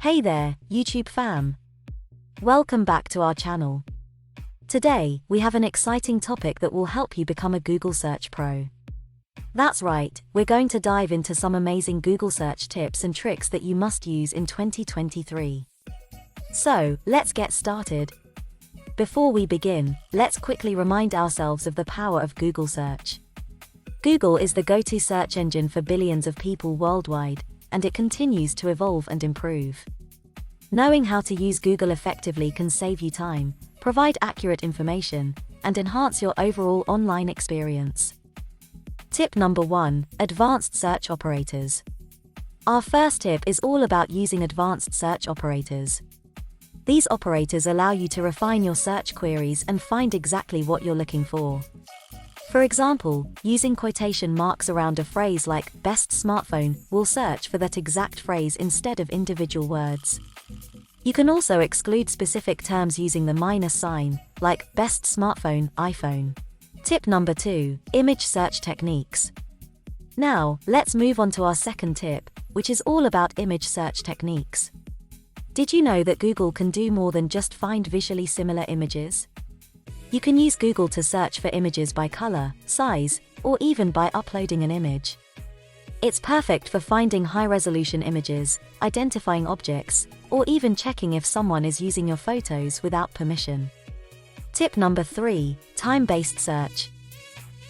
Hey there, YouTube fam! Welcome back to our channel. Today, we have an exciting topic that will help you become a Google Search Pro. That's right, we're going to dive into some amazing Google Search tips and tricks that you must use in 2023. So, let's get started. Before we begin, let's quickly remind ourselves of the power of Google Search. Google is the go-to search engine for billions of people worldwide, and it continues to evolve and improve. Knowing how to use Google effectively can save you time, provide accurate information, and enhance your overall online experience. Tip number 1: Advanced Search Operators. Our first tip is all about using advanced search operators. These operators allow you to refine your search queries and find exactly what you're looking for. For example, using quotation marks around a phrase like "best smartphone" will search for that exact phrase instead of individual words. You can also exclude specific terms using the minus sign, like "best smartphone, iPhone." Tip number 2: Image search techniques. Now, let's move on to our second tip, which is all about image search techniques. Did you know that Google can do more than just find visually similar images? You can use Google to search for images by color, size, or even by uploading an image. It's perfect for finding high-resolution images, identifying objects, or even checking if someone is using your photos without permission. Tip number 3: Time-based search.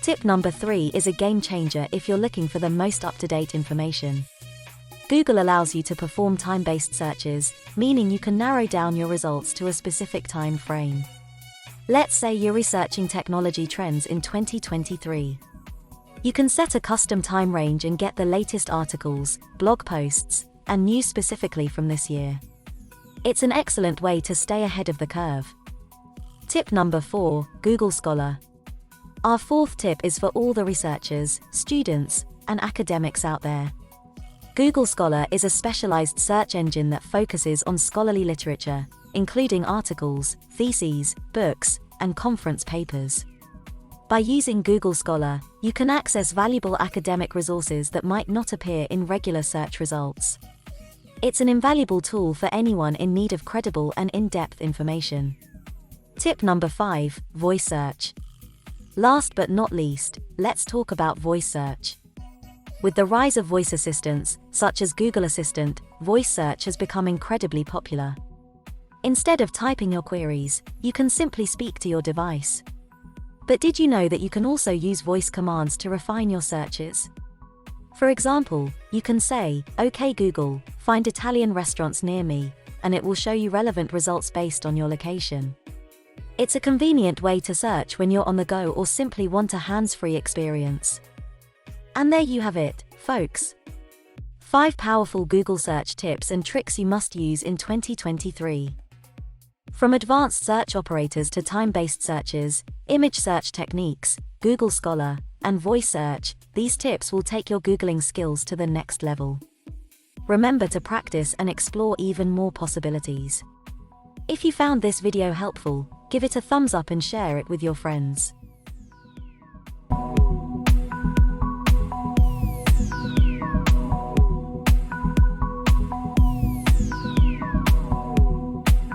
Tip number 3 is a game changer if you're looking for the most up-to-date information. Google allows you to perform time-based searches, meaning you can narrow down your results to a specific time frame. Let's say you're researching technology trends in 2023. You can set a custom time range and get the latest articles, blog posts, and news specifically from this year. It's an excellent way to stay ahead of the curve. Tip number 4: Google Scholar. Our fourth tip is for all the researchers, students, and academics out there. Google Scholar is a specialized search engine that focuses on scholarly literature, including articles, theses, books, and conference papers. By using Google Scholar, you can access valuable academic resources that might not appear in regular search results. It's an invaluable tool for anyone in need of credible and in-depth information. Tip number 5: Voice search. Last but not least, let's talk about voice search. With the rise of voice assistants, such as Google Assistant, voice search has become incredibly popular. Instead of typing your queries, you can simply speak to your device. But did you know that you can also use voice commands to refine your searches? For example, you can say, "Okay Google, find Italian restaurants near me," and it will show you relevant results based on your location. It's a convenient way to search when you're on the go or simply want a hands-free experience. And there you have it, folks. 5 powerful Google search tips and tricks you must use in 2023. From advanced search operators to time-based searches, image search techniques, Google Scholar, and voice search, these tips will take your Googling skills to the next level. Remember to practice and explore even more possibilities. If you found this video helpful, give it a thumbs up and share it with your friends.